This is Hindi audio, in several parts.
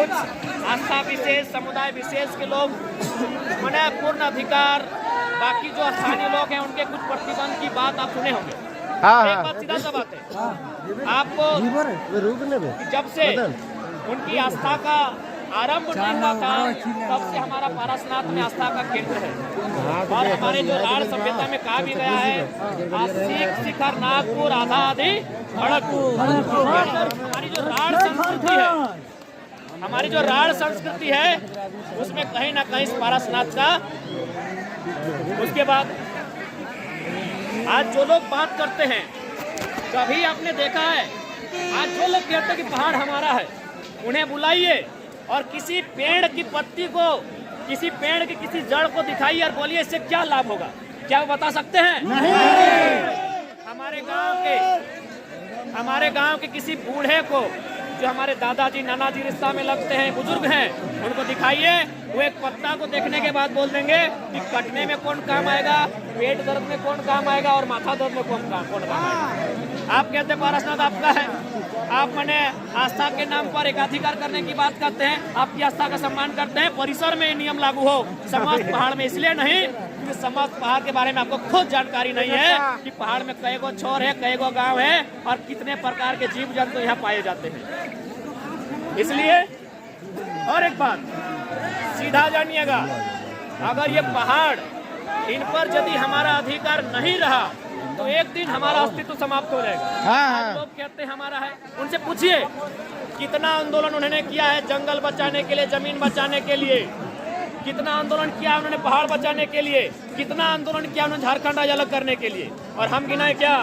कुछ आस्था विशेष, समुदाय विशेष के लोग मैंने पूर्ण अधिकार, बाकी जो स्थानीय लोग हैं उनके कुछ प्रतिबंध की बात आप सुने होंगे। एक बात सीधा सा बात है, आपको जब से उनकी आस्था का आरंभ नहीं हुआ था तब से हमारा पारसनाथ में आस्था का केंद्र है। और हमारे जो राढ़ सभ्यता में कहा भी गया है, सीख शिखर नागपुर आधा आधि खड़गपुर। हमारी जो राढ़ संस्कृति है, हमारी जो राढ़ संस्कृति है उसमें कहीं ना कहीं पारसनाथ का। उसके बाद आज जो लोग बात करते हैं, कभी आपने देखा है आज जो लोग कहते हैं कि पहाड़ हमारा है, उन्हें बुलाइए और किसी पेड़ की पत्ती को, किसी पेड़ की किसी जड़ को दिखाइए और बोलिए इससे क्या लाभ होगा। क्या वो बता सकते हैं? नहीं। हमारे गांव के किसी बूढ़े को, जो हमारे दादाजी नानाजी रिश्ता में लगते हैं, बुजुर्ग हैं, उनको दिखाइए, वो एक पत्ता को देखने के बाद बोल देंगे कि कटने में कौन काम आएगा, पेट दर्द में कौन काम आएगा और माथा दर्द में कौन काम आएगा। आप कहते हैं पारसनाथ आपका है, आप मैंने आस्था के नाम पर एकाधिकार करने की बात करते हैं, आपकी आस्था का सम्मान करते हैं, परिसर में नियम लागू हो, समस्त पहाड़ में इसलिए नहीं क्योंकि समस्त पहाड़ के बारे में आपको खुद जानकारी नहीं है कि पहाड़ में कई गो छोर है, कई गो गांव है और कितने प्रकार के जीव जंतु यहाँ पाए जाते हैं। इसलिए और एक बात सीधा जानिएगा, अगर ये पहाड़, इन पर यदि हमारा अधिकार नहीं रहा तो एक दिन हमारा अस्तित्व समाप्त हो जाएगा। लोग कहते हैं हमारा है, उनसे पूछिए कितना आंदोलन उन्होंने किया है जंगल बचाने के लिए, जमीन बचाने के लिए, कितना आंदोलन किया उन्होंने पहाड़ बचाने के लिए, कितना आंदोलन किया उन्होंने झारखंड आज अलग करने के लिए। और हम गिनाए क्या?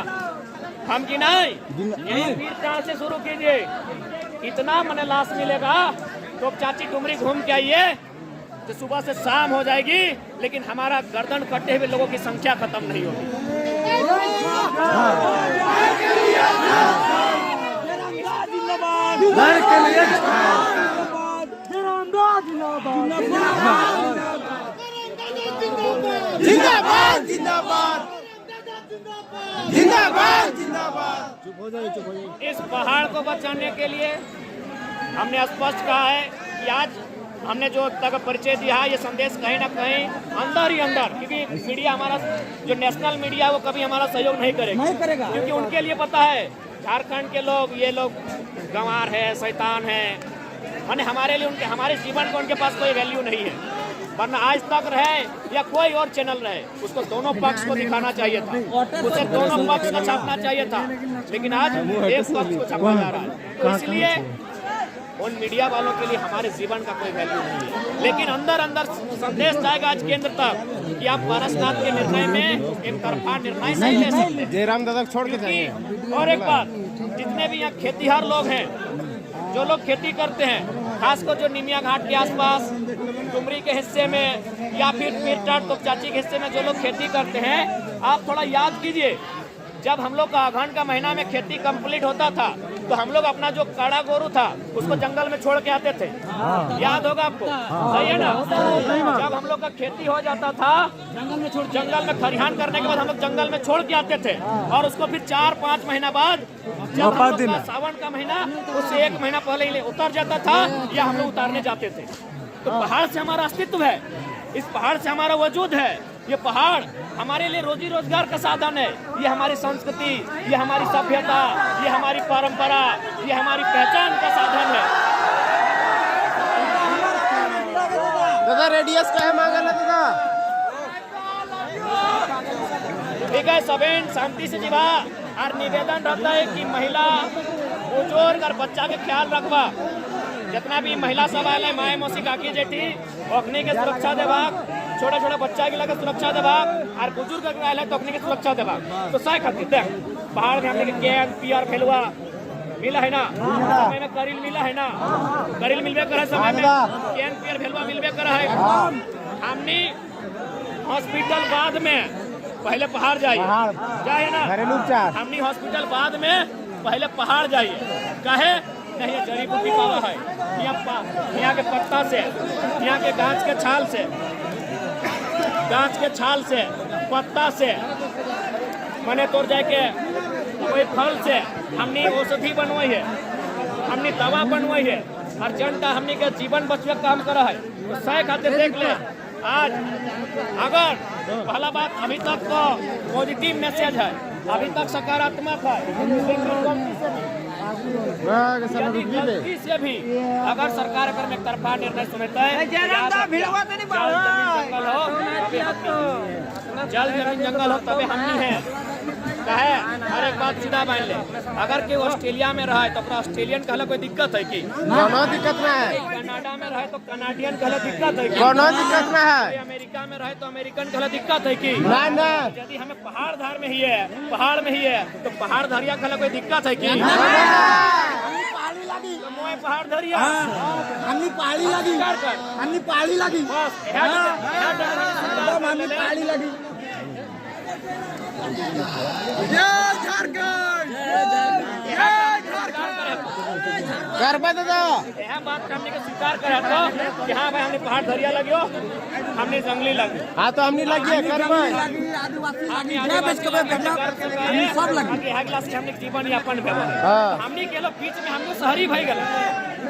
हम गिनाए? यही वीर प्राण से शुरू कीजिए। इतना मने लाश मिलेगा तो चाची डुमरी घूम के आइए तो सुबह से शाम हो जाएगी, लेकिन हमारा गर्दन कटे हुए लोगों की संख्या खत्म नहीं होगी। जिंदाबाद जिंदाबाद जिंदाबाद जिंदाबाद। इस पहाड़ को बचाने के लिए हमने स्पष्ट कहा है कि आज हमने जो तक परिचय दिया है, ये संदेश कहीं ना कहीं अंदर ही अंदर, क्योंकि मीडिया हमारा जो नेशनल मीडिया है वो कभी हमारा सहयोग नहीं करेगा, क्योंकि उनके लिए पता है झारखंड के लोग, ये लोग गंवार है, शैतान है, माने हमारे लिए उनके, हमारे जीवन का उनके पास कोई वैल्यू नहीं है। वरना आज तक रहे या कोई और चैनल रहे, उसको दोनों पक्ष को दिखाना चाहिए था, उसे दोनों पक्ष का छापना चाहिए था, लेकिन आज एक पक्ष को छापा जा रहा है। तो इसलिए उन मीडिया वालों के लिए हमारे जीवन का कोई वैल्यू नहीं है। लेकिन अंदर अंदर संदेश जाएगा आज केंद्र तक कि आप पारसनाथ के निर्णय में एक तरफा निर्णय नहीं ले सकते। जयराम दादा छोड़ के जाइए। और एक बात, जितने भी यहाँ खेतीहार लोग हैं, जो लोग खेती करते हैं, खासकर जो निमिया घाट के आसपास, डुमरी के हिस्से में या फिर पीरटाट तो चाची के हिस्से में जो लोग खेती करते हैं, आप थोड़ा याद कीजिए, जब हम लोग का अगहन का महीना में खेती कंप्लीट होता था तो हम लोग अपना जो काड़ा गोरू था उसको जंगल में छोड़ के आते थे। याद होगा आपको? सही है ना? जब हम लोग का खेती हो जाता था जंगल में खरिहान करने के बाद हम लोग जंगल में छोड़ के आते थे और उसको फिर 4-5 महीना बाद जब हम लोग का सावन का महीना उससे 1 महीना पहले ही उतर जाता था या हम लोग उतारने जाते थे। तो पहाड़ से हमारा अस्तित्व है, इस पहाड़ से हमारा वजूद है। ये पहाड़ हमारे लिए रोजी रोजगार का साधन है, ये हमारी संस्कृति, ये हमारी सभ्यता, ये हमारी परंपरा, ये हमारी पहचान का साधन है। दादा रेडियस का है मांगा ना दादा। ठीक है, सबेन शांति से जीवा। और निवेदन रहता है कि महिला, बुजुर्ग और बच्चा के ख्याल रखवा। जितना भी महिला सब आयल है, माए मौसी काकी जेठी, ओखनी के सुरक्षा देवाक, छोटा छोटा बच्चा के लगे सुरक्षा देवाक और बुजुर्ग के आयल है तो ओखनी के सुरक्षा देवाक। तो साय खातिर देख पहाड़ में हमने कैन पियर फेलुआ मिला है ना, समय में करील मिला है ना, करील मिलबे करे, समय में कैन पियर फेलुआ मिलबे करे है। हमने हॉस्पिटल बाद में पहले पहाड़ जाइए, जाइए ना, घरेलू उपचार। हमने हॉस्पिटल बाद में पहले पहाड़ जाइए। काहे? नहीं, जड़ी बूटी पावा है यहाँ के पत्ता से, यहाँ के गाछ के छाल से, गाछ के छाल से, पत्ता से, मने तोड़ जाए के कोई फल से हमने औषधि बनवाई है, हमने दवा बनवाई है। अर्जेंट हमने के जीवन बचवे काम करा है तो सही खातिर देख ले। आज अगर पहला बात अभी तक तो पॉजिटिव मैसेज है, अभी तक सकारात्मक है, यदि गलती से भी अगर सरकार अगर में तरफा निर्णय सुनता है, जल जमीन जंगल हो तबे हमनी है कहे। हर एक बात सीधा मान ले, अगर के ऑस्ट्रेलिया में रहा है तो ऑस्ट्रेलियन कहला कोई दिक्कत है कि कोनो दिक्कत ना है। कनाडा में रहे तो कनाडियन कहला दिक्कत है कि कोनो दिक्कत ना है। अमेरिका में रहे तो अमेरिकन कहला दिक्कत है कि ना ना। यदि हमें पहाड़ धार में ही है, पहाड़ में ही है तो पहाड़ धरिया कहला कोई दिक्कत है कि मोए पहाड़ धरिया अन्नी पाली लगी, अन्नी पाली लगी, बस अन्नी पाली लगी। जय झारखंड, जय झारखंड। करबे दादा यह बात का हमने के स्वीकार करा तो कि हाँ भाई हमने पहाड़ धरिया लगियो, हमने जंगली लगी। हाँ तो हमने लगी है करबे। सब लगी। यह क्लास के हमने जीवन यापन व्यवहार हाँ हमने के लोग बीच में हमने शहरी भाई गए,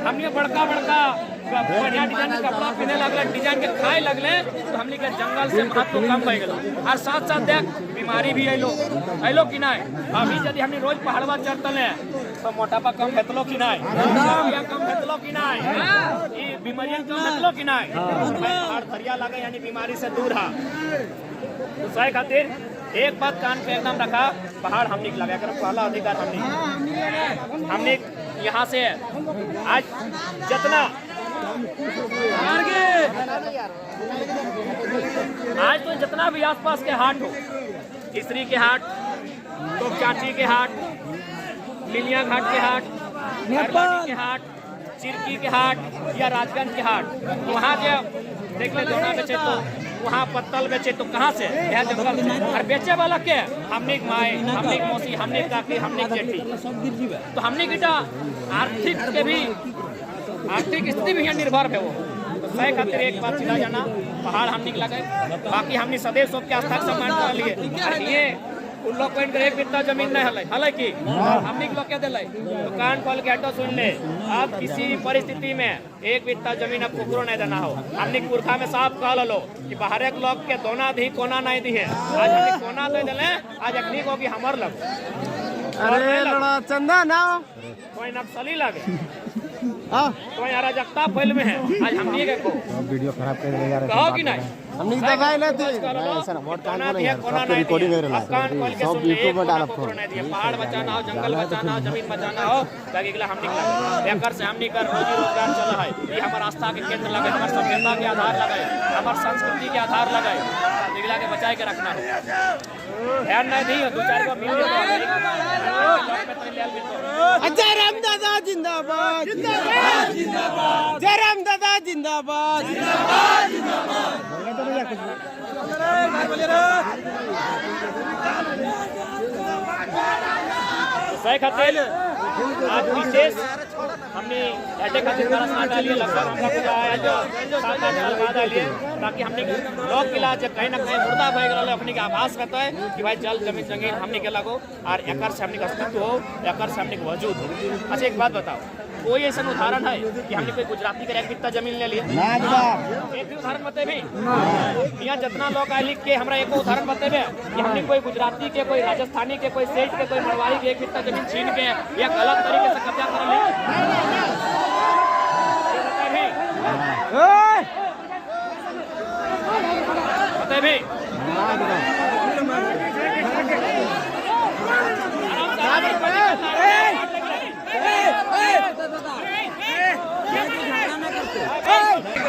हमने बड़का बड़का बढ़िया डिजाइन के कपड़ा पहने लगले, डिजाइन के खाए लगले तो हमने के जंगल से महत्व कम हो गए। और साथ साथ देख बीमारी भी अलो कि ना। अभी यदि हमने रोज पहाड़वा चढ़तले तो मोटापा कम हेतलो कि ना, कम हेतलो कि ना, ये बीमारियां कम हेतलो कि ना। पहाड़ धरिया लगे यानी बीमारी से दूर है। तो सही खातिर एक बात कान पे एकदम रखा, पहाड़ हमने लगा कर पहला अधिकार हमने यहाँ से आज जितना आज तो जितना भी आसपास के हाट हो, इसरी के हाट, तो चाची के हाट, लिलिया घाट के हाट, नेपाल के हाट, चिरकी के हाट या राजगंज के हाट, वहाँ जब देख ले दोना बेचे तो वहाँ पत्तल बेचे तो कहाँ से यह जंगल से। और बेचे वाला के हमने माए, हमने मौसी, हमने काकी, हमने जेठी, तो हमने गिटा आर्थिक के भी आर्थिक स्थिति भी निर्भर है वो। तो सही खातिर एक बात सीधा जाना, पहाड़ हमने लगे, बाकी हमने सदैव सबके आस्था के सम्मान कर लिए। ये उन लोग को एक बित्ता जमीन नहीं हल की हमने लोग क्या दिलाई तो कान खोल के हटो सुन ले। अब किसी भी परिस्थिति में एक बित्ता जमीन अब कुकरो नहीं देना हो। हमने पुरखा में साफ कह लो कि बाहर एक लोग के दोना दी कोना नहीं दी है, आज हमने कोना दे दिले, आज अग्नि को भी हमर लग। अरे लड़ा चंदा ना कोई नक्सली लगे, कोई अराजकता फैल में है, आज हमने के को वीडियो खराब कर दे यार। कहो कि नहीं हमने दबाई लेते ऐसा ना वोट कान को नहीं यार, सब रिकॉर्डिंग कर रहा है, सब यूट्यूब में डाला फोन। पहाड़ बचाना हो, जंगल बचाना हो, जमीन बचाना हो, ताकि हम निकला एकर से हम निकल रोजी रोजगार चला है। ये हमारे आस्था के केंद्र लगे, हमारे सभ्यता के आधार लगे, हमारे संस्कृति के आधार लगे, निकला के बचाए के रखना है। ध्यान नहीं दी दो चार को मिल जय राम दादा जिंदाबाद, जिंदाबाद जिंदाबाद, जय राम दादा जिंदाबाद, जिंदाबाद जिंदाबाद। सही खातिर आज विशेष हमने ऐसे खातिर डालिए लगभग हमरा को आया जो 7-8 साल बाद आइए, ताकि हमने लोग किला जब कहीं ना कहीं मुर्दा भय गल अपने के आभास करता है कि भाई जल जमीन जंगीन हमने के लगो और एकर से हमने का अस्तित्व हो, एकर से हमने का वजूद हो। अच्छा एक बात बताओ, कोई ऐसा उदाहरण है कि हमने कोई गुजराती का एक बित्ता जमीन ले लिया? एक भी उदाहरण बतेबे यहाँ जितना लोग आए लिख के हमरा एक उदाहरण बतेबे कि हमने कोई गुजराती के, कोई राजस्थानी के, कोई सेठ के, कोई मरवाड़ी के एक बित्ता जमीन छीन के या गलत तरीके से कब्जा कर लिया? बतेबे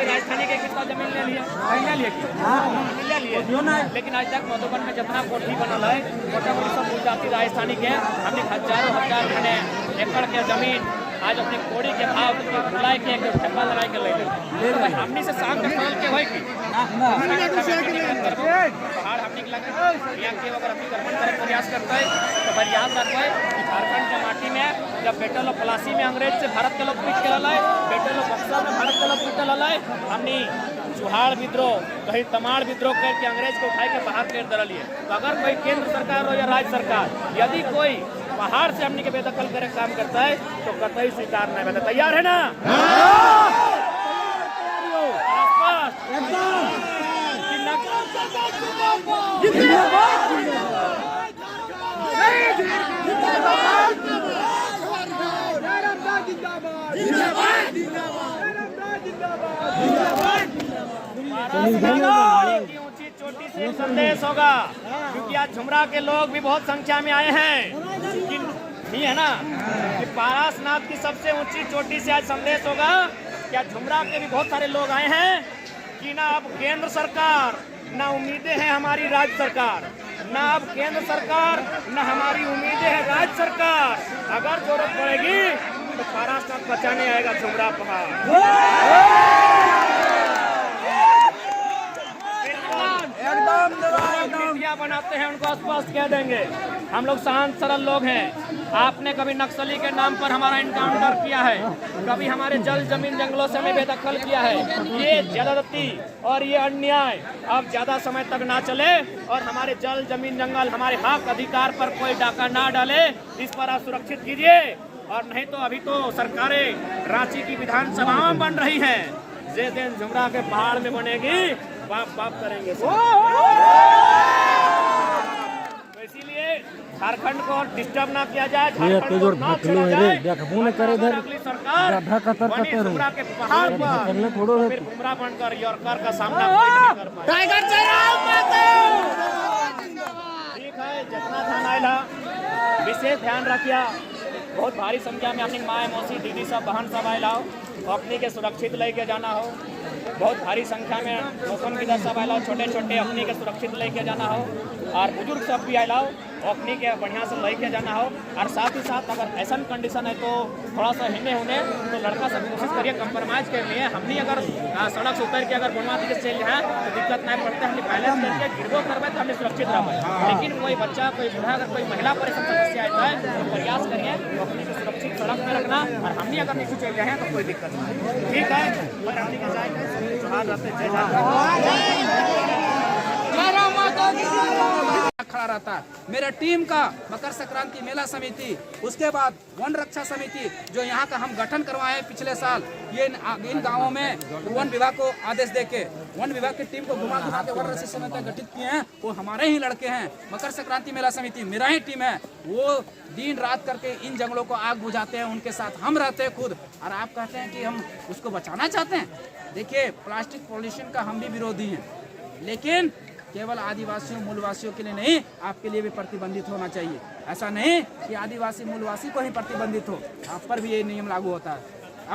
राजधानी के कितना जमीन ले लिया, ले लिए, लेकिन आज तक मधुबन में जितना कोठी बनल है मोटा मोटी सब गुजराती राजस्थानी के हमने हजारों हजार मने एकड़ के जमीन आज अपने कोड़ी के भाव बुलाए के एक ठप्पा लगाए के ले ले। हमने से शाम के साल के होई की पहाड़ हमने लगे यहाँ के अगर अपनी कर्मण करे प्रयास करता है तो भाई याद रखो कि झारखंड के माटी में जब बेटे लोग पलासी में अंग्रेज से भारत के लोग पीट के लाए, बेटे लोग बक्सर में भारत के लोग पीट लाए, हमने चुहाड़ विद्रोह कहीं तमाड़ विद्रोह करके अंग्रेज को उठाए के बाहर कर दलिए। तो अगर कोई केंद्र सरकार हो या राज्य सरकार यदि कोई पहाड़ से हमने के बेदखल करे काम करता है तो कतई स्वीकार नहीं करता। तैयार है ना? की ऊंची चोटी से संदेश होगा, क्योंकि आज झुमरा के लोग भी बहुत संख्या में आए हैं। ये है ना कि पारसनाथ की सबसे ऊंची चोटी से आज संदेश होगा कि आज झुमरा के भी बहुत सारे लोग आए हैं कि ना अब केंद्र सरकार, ना उम्मीदें हैं हमारी राज्य सरकार, ना अब केंद्र सरकार, ना हमारी उम्मीदें हैं राज्य सरकार। अगर जरूरत पड़ेगी तो पारसनाथ बचाने आएगा झुमरा पहाड़। नीतियाँ बनाते हैं उनको स्पष्ट कह देंगे। हम लोग शांत सरल लोग हैं। आपने कभी नक्सली के नाम पर हमारा इनकाउंटर किया है, कभी हमारे जल जमीन जंगलों से हमें बेदखल किया है। ये ज्यादती और ये अन्याय अब ज्यादा समय तक ना चले और हमारे जल जमीन जंगल, हमारे हक अधिकार पर कोई डाका ना डाले, इस पर आप सुरक्षित कीजिए। और नहीं तो अभी तो सरकारें रांची की विधानसभा में बन रही हैं, जिस दिन झुमरा के पहाड़ में बनेगी बाप बाप करेंगे। तो इसीलिए झारखंड को डिस्टर्ब ना किया जाए, झारखंड को ना छोड़ा जाए। अगली सरकार बनी झुमरा के पहाड़ पर, फिर घुमरा बनकर यॉर्कर का सामना कोई नहीं कर पाएगा। ठीक है, जितना ध्यान आएगा विशेष ध्यान रखिया। बहुत भारी संख्या में अपनी माए मौसी दीदी सब बहन सब आए लाओ, अपनी के सुरक्षित लेके जाना हो। बहुत भारी संख्या में मौसम की सब आए लाओ, छोटे छोटे अपनी के सुरक्षित लेके जाना हो। और बुजुर्ग सब भी आए लाओ, अपनी के बढ़िया से लेके जाना हो। और साथ ही साथ अगर ऐसा कंडीशन है तो थोड़ा सा हिने होने तो लड़का सब कोशिश करिए कंप्रोमाइज के लिए। हमने अगर सड़क से उतर के अगर बनवाती के चल जाए तो दिक्कत नहीं पड़ता, हमने बैलेंस करके गिरबो करवे तो हमने सुरक्षित रहे। लेकिन कोई बच्चा, कोई बूढ़ा, अगर कोई महिला परेशान समस्या आता है तो प्रयास करिए तो अपनी को सुरक्षित सड़क में रखना। और हमने अगर नीचे चल जाए तो कोई दिक्कत नहीं। ठीक है, खड़ा रहता है। मेरे टीम का मकर संक्रांति मेला समिति, उसके बाद वन रक्षा समिति जो यहाँ का हम गठन करवाए पिछले साल, ये इन गांवों में वन विभाग को आदेश देके वन विभाग की टीम को घुमा घुमा के वन रक्षा समिति गठित किए हैं। वो हमारे ही लड़के हैं। मकर संक्रांति मेला समिति मेरा ही टीम है। वो दिन रात करके इन जंगलों को आग बुझाते हैं, उनके साथ हम रहते हैं खुद। और आप कहते हैं कि हम उसको बचाना चाहते हैं। देखिए, प्लास्टिक पॉल्यूशन का हम भी विरोधी हैं, लेकिन केवल आदिवासियों मूलवासियों के लिए नहीं, आपके लिए भी प्रतिबंधित होना चाहिए। ऐसा नहीं कि आदिवासी मूलवासी को ही प्रतिबंधित हो, आप पर भी ये नियम लागू होता है।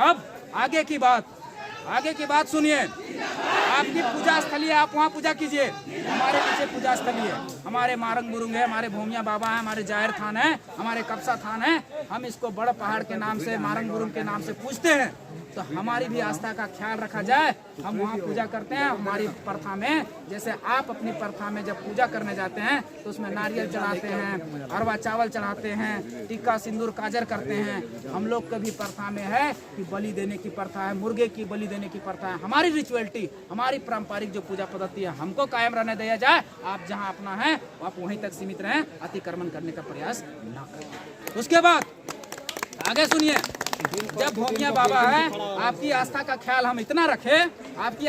अब आगे की बात सुनिए। आपकी पूजा स्थली है, आप वहाँ पूजा कीजिए। हमारे पीछे पूजा स्थली है, हमारे मारंग बुरुंग है, हमारे भूमिया बाबा है, हमारे जाहिर थान है, हमारे कब्सा थान है। हम इसको बड़ पहाड़ के नाम से, मारंग बुरुंग के नाम से पूजते हैं। तो हमारी भी आस्था का ख्याल रखा जाए। हम वहाँ पूजा करते हैं। हमारी प्रथा में, जैसे आप अपनी प्रथा में जब पूजा करने जाते हैं तो उसमें नारियल चढ़ाते हैं, अरवा चावल चढ़ाते हैं, टीका सिंदूर काजर करते हैं। हम लोग का भी प्रथा में है कि बलि देने की प्रथा है, मुर्गे की बलि देने की प्रथा है। हमारी रिचुअलिटी, हमारी पारंपरिक जो पूजा पद्धति है, हमको कायम रहने दिया जाए। आप जहाँ अपना है आप वहीं तक सीमित रहें, अतिक्रमण करने का प्रयास न करें। उसके बाद आगे सुनिए। जब भोमिया बाबा है, आपकी आस्था का ख्याल हम इतना रखें, आपकी